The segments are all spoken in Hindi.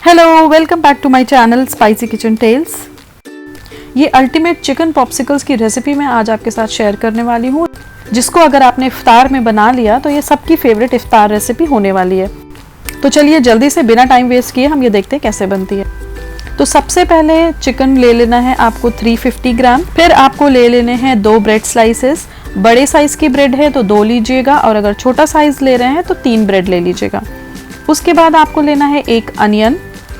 Hello, welcome back to my channel spicy kitchen tales. ये अल्टीमेट चिकन पॉप्सिकल्स की रेसिपी मैं आज आपके साथ शेयर करने वाली हूँ, जिसको अगर आपने इफ्तार में बना लिया तो ये सबकी फेवरेट इफ्तार रेसिपी होने वाली है। तो चलिए जल्दी से बिना टाइम वेस्ट किए हम ये देखते हैं कैसे बनती है। तो सबसे पहले चिकन ले लेना है आपको 350 ग्राम। फिर आपको ले लेने हैं 2 ब्रेड स्लाइसेस। बड़े साइज की ब्रेड है तो 2 लीजिएगा, और अगर छोटा साइज ले रहे हैं तो 3 ब्रेड ले लीजिएगा। उसके बाद आपको लेना है 1 अनियन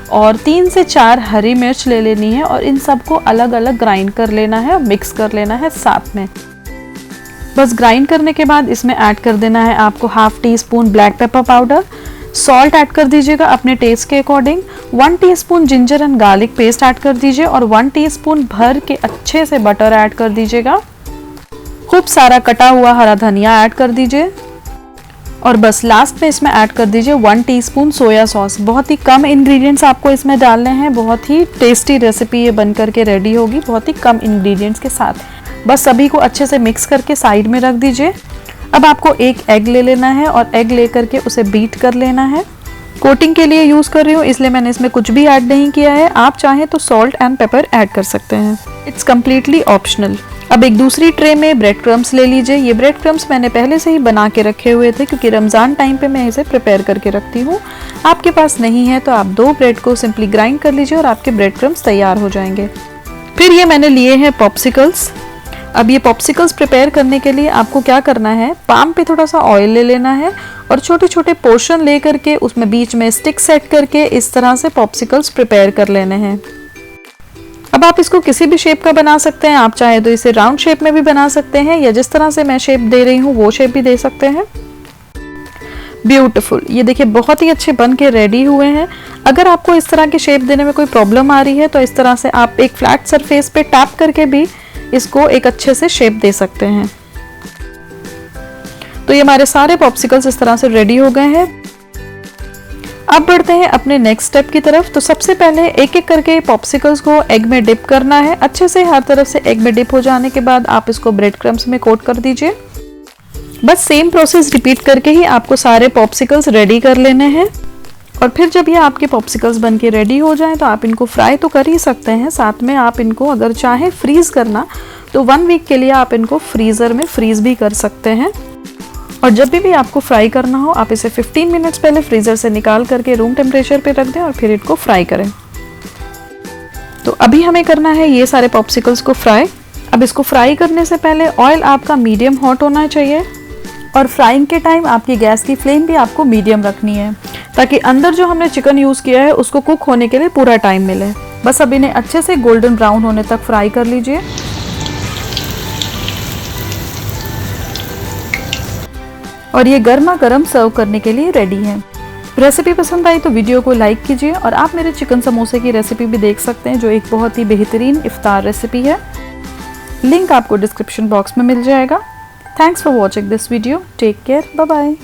और 3 से 4 हरी मिर्च ले लेनी है, और इन सबको अलग अलग ग्राइंड कर लेना है और मिक्स कर लेना है साथ में। बस ग्राइंड करने के बाद इसमें ऐड कर देना है आपको half tea spoon black pepper powder. Salt add कर दीजिएगा अपने टेस्ट के according. 1 teaspoon ginger and garlic paste add कर दीजिए, और 1 टीस्पून भर के अच्छे से बटर ऐड कर दीजिएगा। खूब सारा कटा हुआ हरा धनिया ऐड कर दीजिए, और बस लास्ट में इसमें ऐड कर दीजिए 1 टीस्पून सोया सॉस। बहुत ही कम इंग्रेडिएंट्स आपको इसमें डालने हैं। बहुत ही टेस्टी रेसिपी ये बन करके रेडी होगी बहुत ही कम इंग्रेडिएंट्स के साथ। बस सभी को अच्छे से मिक्स करके साइड में रख दीजिए। अब आपको 1 एग ले लेना है, और एग ले करके उसे बीट कर लेना है। कोटिंग के लिए यूज़ कर रही हूँ इसलिए मैंने इसमें कुछ भी ऐड नहीं किया है। आप चाहें तो सॉल्ट एंड पेपर ऐड कर सकते हैं, इट्स कम्प्लीटली ऑप्शनल। अब एक दूसरी ट्रे में ब्रेड क्रम्स ले लीजिए। ये ब्रेड क्रम्स मैंने पहले से ही बना के रखे हुए थे, क्योंकि रमज़ान टाइम पे मैं इसे प्रिपेयर करके रखती हूँ। आपके पास नहीं है तो आप 2 ब्रेड को सिंपली ग्राइंड कर लीजिए और आपके ब्रेड क्रम्स तैयार हो जाएंगे। फिर ये मैंने लिए हैं पॉप्सिकल्स। अब ये पॉप्सिकल्स प्रिपेयर करने के लिए आपको क्या करना है, पाम पे थोड़ा सा ऑयल ले लेना है, और छोटे छोटे पोर्शन ले करके उसमें बीच में स्टिक सेट करके इस तरह से पॉप्सिकल्स प्रिपेयर कर लेने हैं। अब आप इसको किसी भी शेप का बना सकते हैं। आप चाहे तो इसे राउंड शेप में भी बना सकते हैं, या जिस तरह से मैं शेप दे रही हूँ वो शेप भी दे सकते हैं। ब्यूटीफुल, ये देखिए बहुत ही अच्छे बन के रेडी हुए हैं। अगर आपको इस तरह की शेप देने में कोई प्रॉब्लम आ रही है तो इस तरह से आप एक फ्लैट सरफेस पे टैप करके भी इसको एक अच्छे से शेप दे सकते हैं। तो ये हमारे सारे पॉप्सिकल्स इस तरह से रेडी हो गए हैं। अब बढ़ते हैं अपने नेक्स्ट स्टेप की तरफ। तो सबसे पहले एक एक करके पॉप्सिकल्स को एग में डिप करना है। अच्छे से हर तरफ से एग में डिप हो जाने के बाद आप इसको ब्रेड क्रम्स में कोट कर दीजिए। बस सेम प्रोसेस रिपीट करके ही आपको सारे पॉप्सिकल्स रेडी कर लेने हैं। और फिर जब ये आपके पॉप्सिकल्स बन के रेडी हो जाएं तो आप इनको फ्राई तो कर ही सकते हैं, साथ में आप इनको अगर चाहें फ्रीज करना तो 1 वीक के लिए आप इनको फ्रीजर में फ्रीज भी कर सकते हैं। और जब भी आपको फ्राई करना हो आप इसे 15 मिनट्स पहले फ्रीजर से निकाल करके रूम टेम्परेचर पे रख दें, और फिर इनको फ्राई करें। तो अभी हमें करना है ये सारे पॉप्सिकल्स को फ्राई। अब इसको फ्राई करने से पहले ऑयल आपका मीडियम हॉट होना चाहिए, और फ्राइंग के टाइम आपकी गैस की फ्लेम भी आपको मीडियम रखनी है, ताकि अंदर जो हमने चिकन यूज़ किया है उसको कुक होने के लिए पूरा टाइम मिले। बस अब इन्हें अच्छे से गोल्डन ब्राउन होने तक फ्राई कर लीजिए। और ये गर्मा गर्म सर्व करने के लिए रेडी है। रेसिपी पसंद आई तो वीडियो को लाइक कीजिए, और आप मेरे चिकन समोसे की रेसिपी भी देख सकते हैं, जो एक बहुत ही बेहतरीन इफ्तार रेसिपी है। लिंक आपको डिस्क्रिप्शन बॉक्स में मिल जाएगा। Thanks for watching this video. Take care, bye bye.